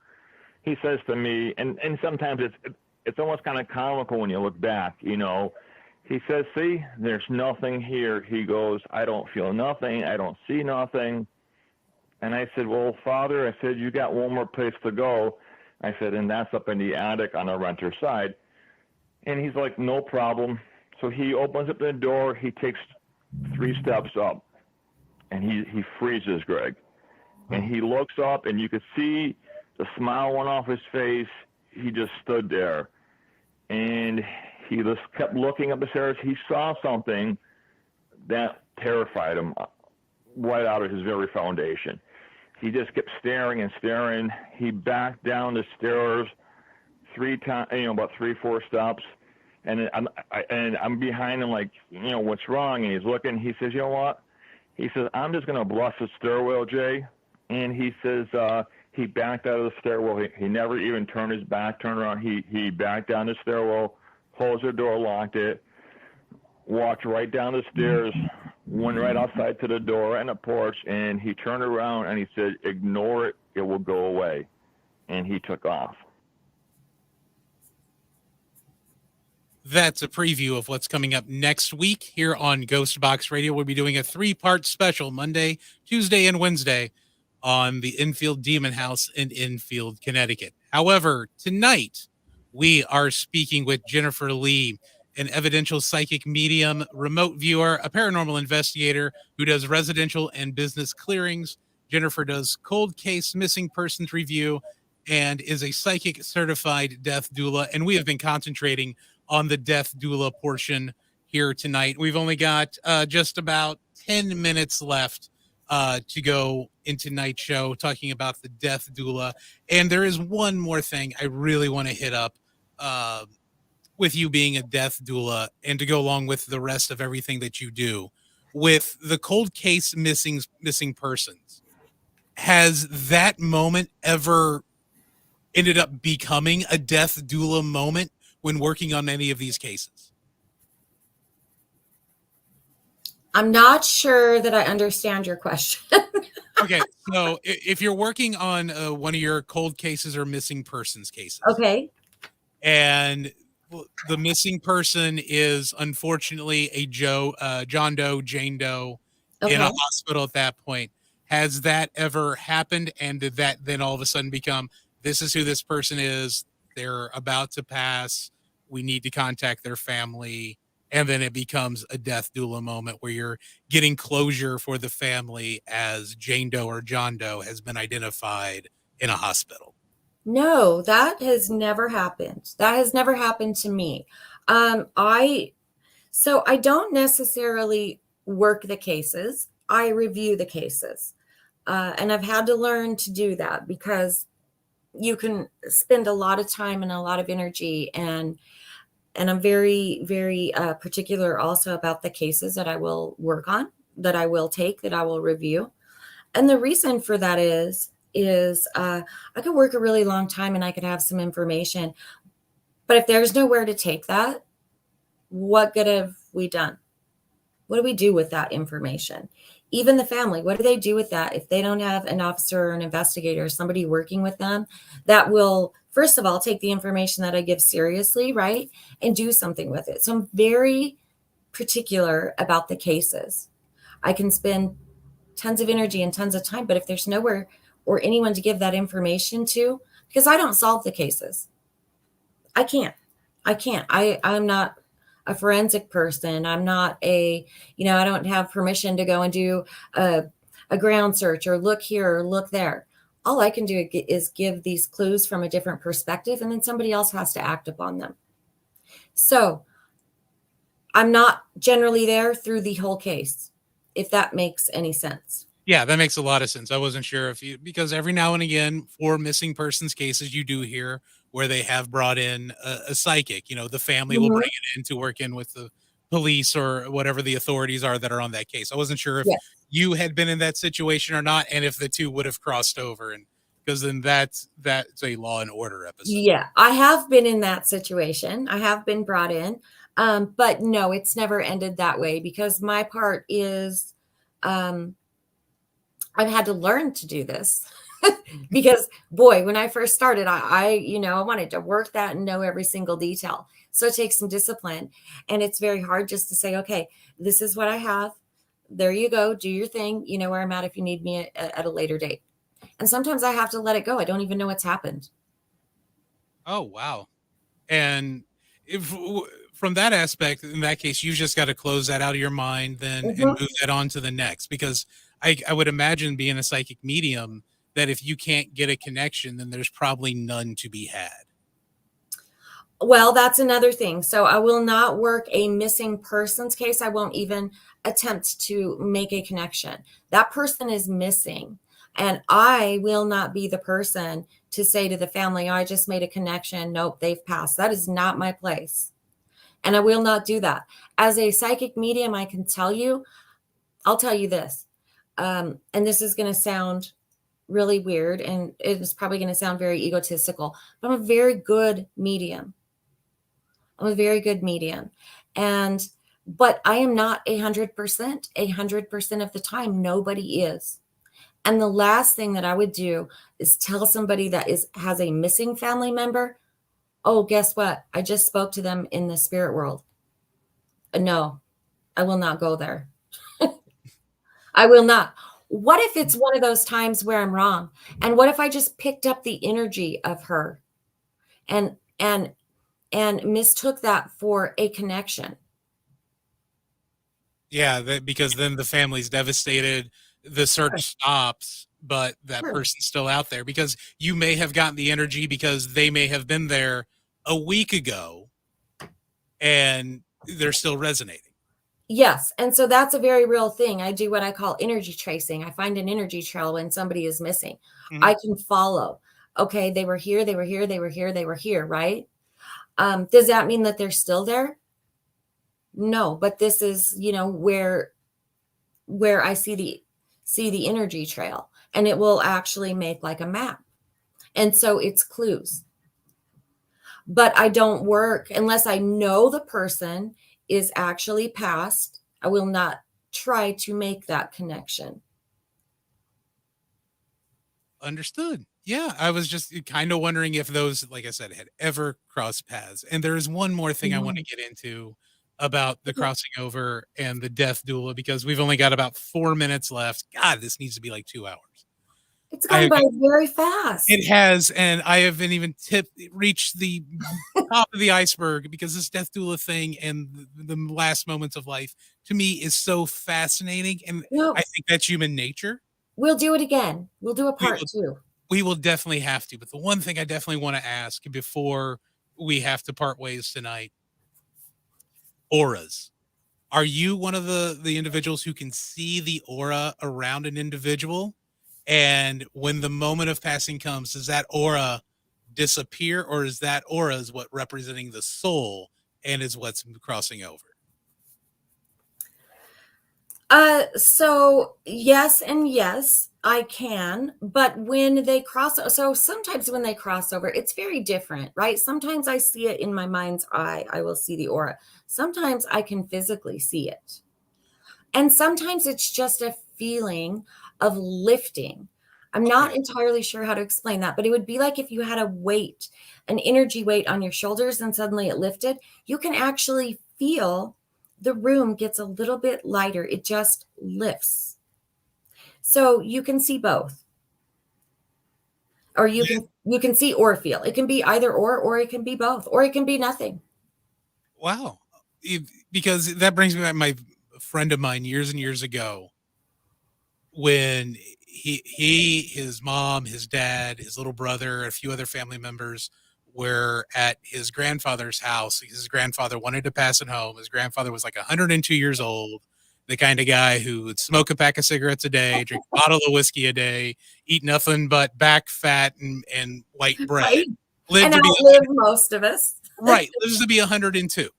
he says to me, and sometimes it's almost kind of comical when you look back, you know. He says, see, there's nothing here. He goes, I don't feel nothing. I don't see nothing. And I said, well, Father, I said, you got one more place to go. I said, and that's up in the attic on the renter side. And he's like, no problem. So he opens up the door. He takes 3 steps up, and he freezes, Greg. And he looks up, and you could see the smile went off his face. He just stood there. And he just kept looking up the stairs. He saw something that terrified him right out of his very foundation. He just kept staring and staring. He backed down the stairs 3 times, you know, about 3-4 steps. And I'm behind him, like, you know, what's wrong? And he's looking. He says, you know what? He says, I'm just going to bless the stairwell, Jay. And he says, he backed out of the stairwell. He never even turned his back, turned around. He backed down the stairwell, closed the door, locked it, walked right down the stairs, went right outside to the door and the porch, and he turned around and he said, ignore it, it will go away. And he took off. That's a preview of what's coming up next week here on GhostBox Radio. We'll be doing a 3-part special Monday, Tuesday, and Wednesday on the Enfield Demon House in Enfield, Connecticut. However, tonight we are speaking with Jennifer Lee, an evidential psychic medium, remote viewer, a paranormal investigator who does residential and business clearings. Jennifer does cold case missing persons review and is a psychic certified death doula. And we have been concentrating on the death doula portion here tonight. We've only got just about 10 minutes left to go into tonight's show talking about the death doula. And there is one more thing I really want to hit up with you being a death doula and to go along with the rest of everything that you do with the cold case missing persons, has that moment ever ended up becoming a death doula moment when working on any of these cases? I'm not sure that I understand your question. Okay, so if you're working on one of your cold cases or missing persons cases, Okay. and the missing person is unfortunately a John Doe, Jane Doe in a Okay. hospital at that point, has that ever happened? And did that then all of a sudden become, this is who this person is, they're about to pass, we need to contact their family, and then it becomes a death doula moment where you're getting closure for the family as Jane Doe or John Doe has been identified in a hospital? No, that has never happened. That has never happened to me. I don't necessarily work the cases. I review the cases. And I've had to learn to do that because you can spend a lot of time and a lot of energy, and I'm very, very particular also about the cases that I will work on, that I will take, that I will review. And the reason for that is I could work a really long time and I could have some information, but if there's nowhere to take that, what good have we done? What do we do with that information? Even the family, what do they do with that if they don't have an officer or an investigator, somebody working with them that will, first of all, take the information that I give seriously, right, and do something with it? So I'm very particular about the cases. I can spend tons of energy and tons of time, but if there's nowhere or anyone to give that information to, because I don't solve the cases. I can't. I'm not a forensic person. I'm not I don't have permission to go and do a ground search or look here or look there. All I can do is give these clues from a different perspective, and then somebody else has to act upon them. So I'm not generally there through the whole case, if that makes any sense. Yeah, that makes a lot of sense. I wasn't sure because every now and again for missing persons cases, you do hear where they have brought in a psychic, the family will bring it in to work in with the police or whatever the authorities are that are on that case. I wasn't sure if you had been in that situation or not, and if the two would have crossed over, and because then that's a Law and Order episode. Yeah, I have been in that situation. I have been brought in, but no, it's never ended that way because my part is, I've had to learn to do this because boy, when I first started, I wanted to work that and know every single detail. So it takes some discipline, and it's very hard just to say, okay, this is what I have. There you go. Do your thing. You know where I'm at if you need me at a later date. And sometimes I have to let it go. I don't even know what's happened. Oh, wow. And from that aspect, in that case, you just got to close that out of your mind then and move that on to the next, because I would imagine being a psychic medium that if you can't get a connection, then there's probably none to be had. Well, that's another thing. So I will not work a missing persons case. I won't even attempt to make a connection. That person is missing, and I will not be the person to say to the family, I just made a connection. Nope, they've passed. That is not my place. And I will not do that. As a psychic medium, I can tell you, I'll tell you this. And this is going to sound really weird, and it's probably going to sound very egotistical, but I'm a very good medium. But I am not 100%. 100% of the time, nobody is. And the last thing that I would do is tell somebody that has a missing family member, oh, guess what? I just spoke to them in the spirit world. No, I will not go there. I will not. What if it's one of those times where I'm wrong? And what if I just picked up the energy of her and mistook that for a connection? Yeah, because then the family's devastated, the search stops, but that person's still out there because you may have gotten the energy because they may have been there a week ago and they're still resonating. Yes. And so that's a very real thing. I do what I call energy tracing. I find an energy trail when somebody is missing. I can follow. Okay, they were here, right? Does that mean that they're still there? No, but this is, where I see the energy trail, and it will actually make like a map. And so it's clues. But I don't work unless I know the person is actually passed. I will not try to make that connection. Understood. Yeah, I was just kind of wondering if those, like I said, had ever crossed paths. And there is one more thing I want to get into about the crossing over and the death doula, because we've only got about 4 minutes left. God, this needs to be like 2 hours. It's gone by very fast. It has, and I haven't even reached the top of the iceberg, because this death doula thing and the last moments of life to me is so fascinating, and I think that's human nature. We'll do it again. We'll do a part 2. We will definitely have to. But the one thing I definitely want to ask before we have to part ways tonight: auras. Are you one of the individuals who can see the aura around an individual? And when the moment of passing comes, does that aura disappear, or is that aura is what representing the soul and is what's crossing over? So yes and yes, I can. But when they cross, so sometimes when they cross over, it's very different, right? Sometimes I see it in my mind's eye. I will see the aura. Sometimes I can physically see it. And sometimes it's just a feeling of lifting. I'm not entirely sure how to explain that, but it would be like if you had a weight, an energy weight on your shoulders, and suddenly it lifted. You can actually feel the room gets a little bit lighter. It just lifts. So you can see both. Or you can see or feel. It can be either or it can be both, or it can be nothing. Wow. Because that brings me back, my friend of mine years and years ago, when his mom, his dad, his little brother, a few other family members were at his grandfather's house. His grandfather wanted to pass it home. His grandfather was like 102 years old, the kind of guy who would smoke a pack of cigarettes a day, drink a bottle of whiskey a day, eat nothing but back fat and white bread. Right. And outlive most of us. Right. Lives to be 102.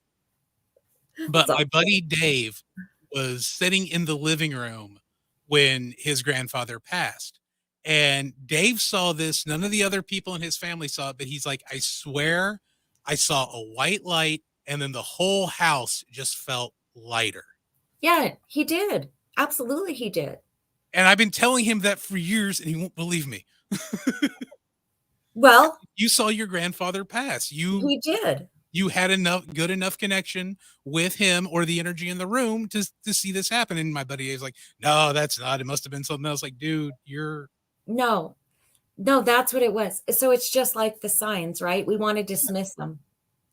But my buddy Dave was sitting in the living room when his grandfather passed. And Dave saw this. None of the other people in his family saw it, but he's like, I swear I saw a white light, and then the whole house just felt lighter. Yeah, he did. Absolutely, he did. And I've been telling him that for years, and he won't believe me. Well, you saw your grandfather pass. He did. You had good enough connection with him or the energy in the room to see this happen. And my buddy is like, no, that's not. It must have been something else. Like, dude, No, that's what it was. So it's just like the signs, right? We want to dismiss them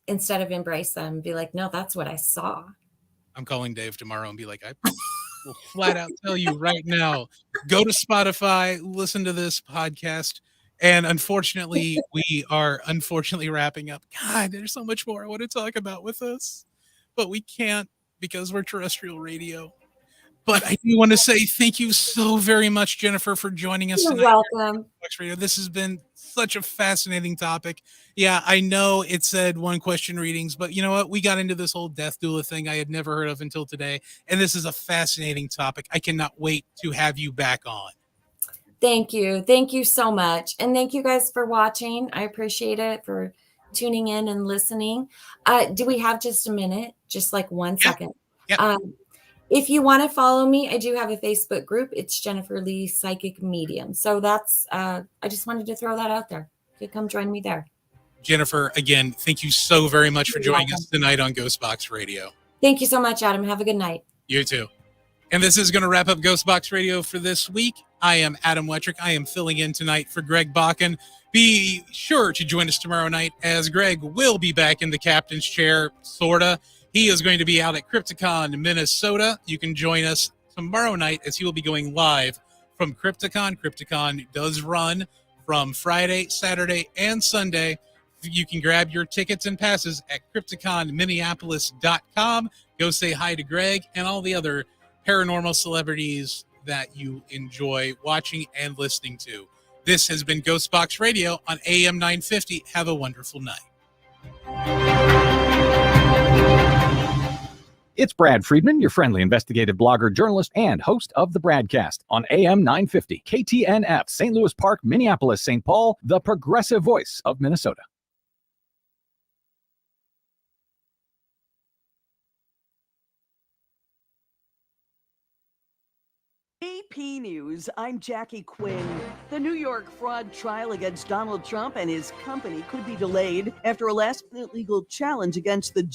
instead of embrace them. Be like, no, that's what I saw. I'm calling Dave tomorrow and be like, I will flat out tell you right now, go to Spotify, listen to this podcast. And unfortunately, we are wrapping up. God, there's so much more I want to talk about with this, but we can't because we're terrestrial radio. But I do want to say thank you so very much, Jennifer, for joining us tonight. You're welcome. This has been such a fascinating topic. Yeah, I know it said 1 question readings, but you know what? We got into this whole death doula thing I had never heard of until today. And this is a fascinating topic. I cannot wait to have you back on. Thank you. Thank you so much. And thank you guys for watching. I appreciate it, for tuning in and listening. Do we have just a minute? Just like 1 second. Yeah. If you want to follow me, I do have a Facebook group. It's Jennifer Lee Psychic Medium. So that's, I just wanted to throw that out there. You come join me there. Jennifer, again, thank you so very much for joining us tonight on GhostBox Radio. Thank you so much, Adam. Have a good night. You too. And this is going to wrap up GhostBox Radio for this week. I am Adam Wettrick. I am filling in tonight for Greg Bakun. Be sure to join us tomorrow night, as Greg will be back in the captain's chair, sorta. He is going to be out at Crypticon, Minnesota. You can join us tomorrow night as he will be going live from Crypticon. Crypticon does run from Friday, Saturday, and Sunday. You can grab your tickets and passes at CrypticonMinneapolis.com. Go say hi to Greg and all the other paranormal celebrities that you enjoy watching and listening to. This has been GhostBox Radio on AM 950. Have a wonderful night. It's Brad Friedman, your friendly investigative blogger, journalist, and host of the Bradcast on AM 950, KTNF, St. Louis Park, Minneapolis, St. Paul, the progressive voice of Minnesota. AP News, I'm Jackie Quinn. The New York fraud trial against Donald Trump and his company could be delayed after a last-minute legal challenge against the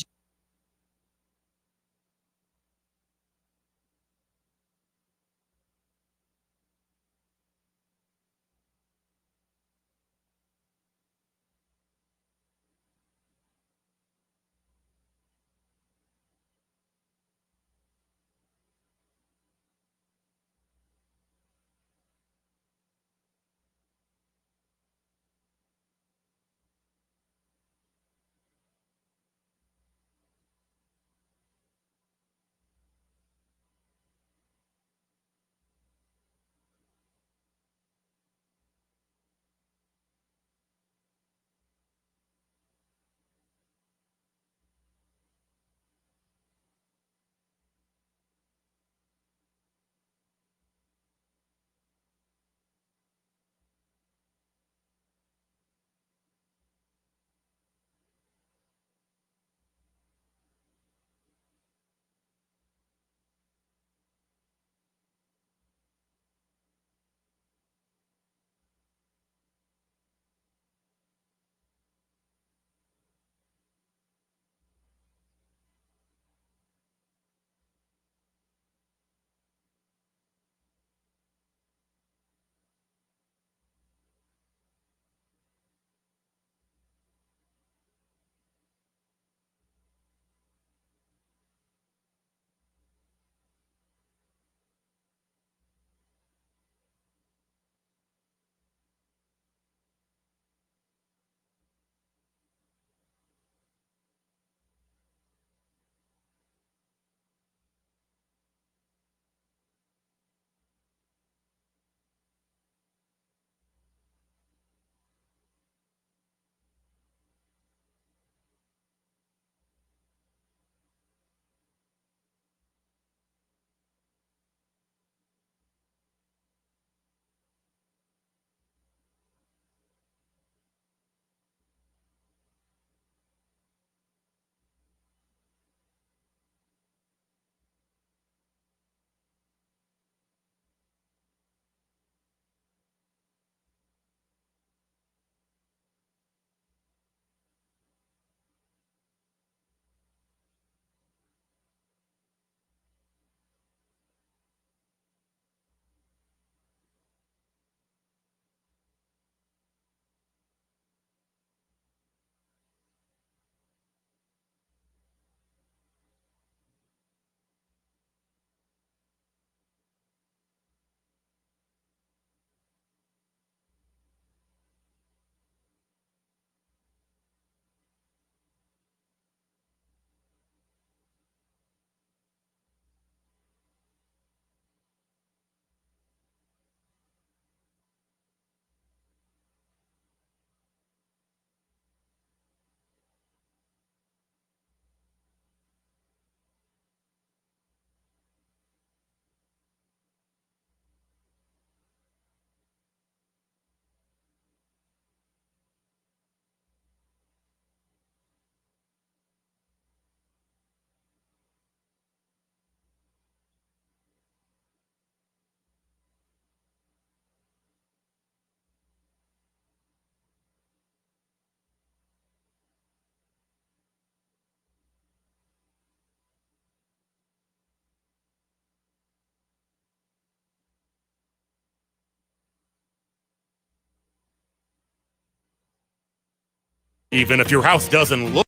Even if your house doesn't look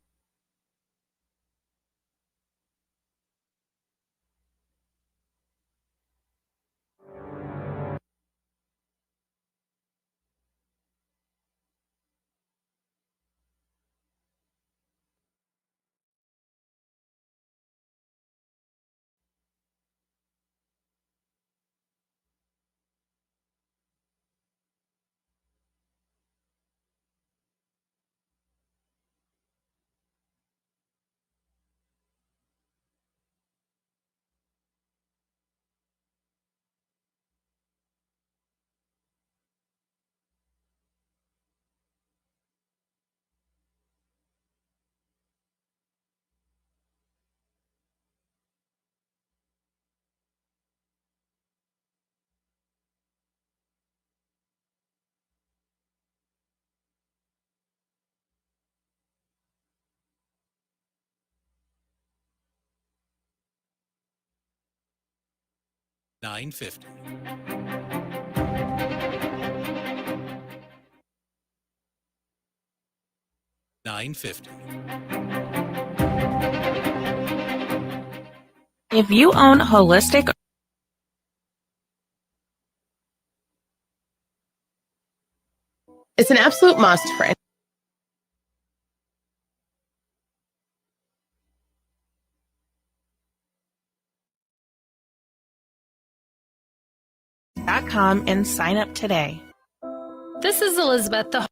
950. If you own holistic It's an absolute must for .com and sign up today. This is Elizabeth, the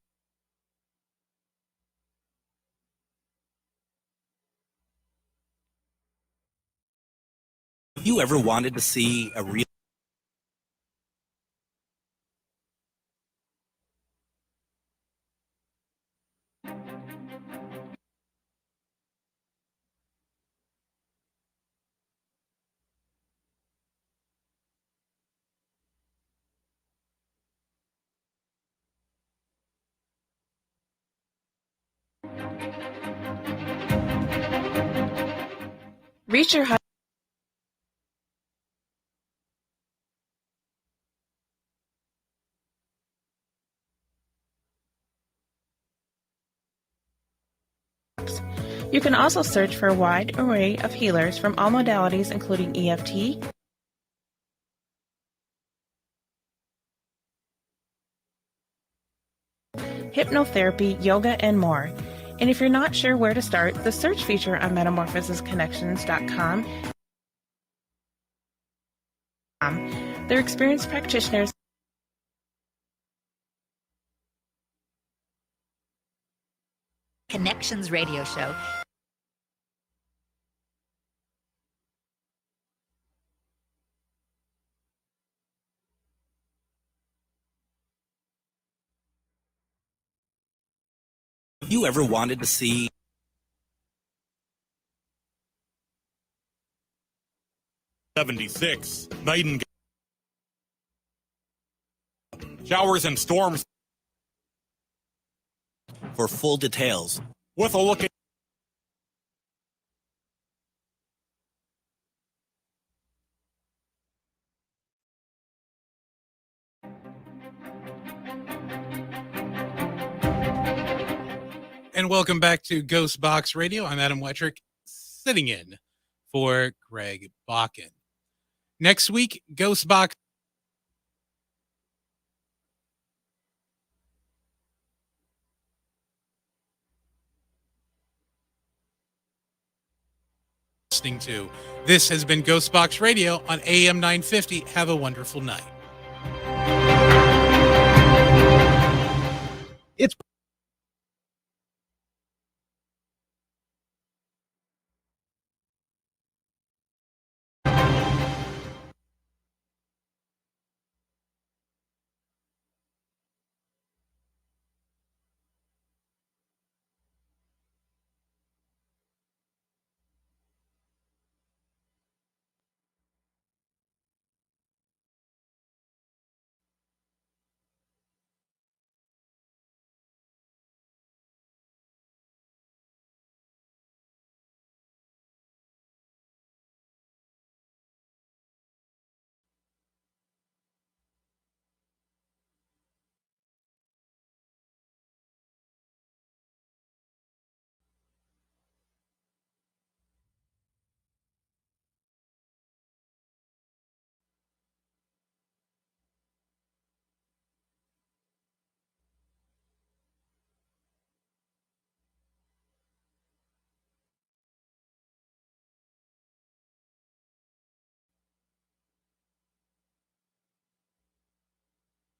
Have you ever wanted to see a real Reach your high You can also search for a wide array of healers from all modalities, including EFT, hypnotherapy, yoga, and more. And if you're not sure where to start, the search feature on metamorphosisconnections.com. They're experienced practitioners. Connections radio show. Have you ever wanted to see 76 Nightingale showers and storms? For full details, With a look at And welcome back to GhostBox Radio. I'm Adam Wetrick, sitting in for Greg Bakun. Next week, GhostBox. Listening to. This has been GhostBox Radio on AM 950. Have a wonderful night. It's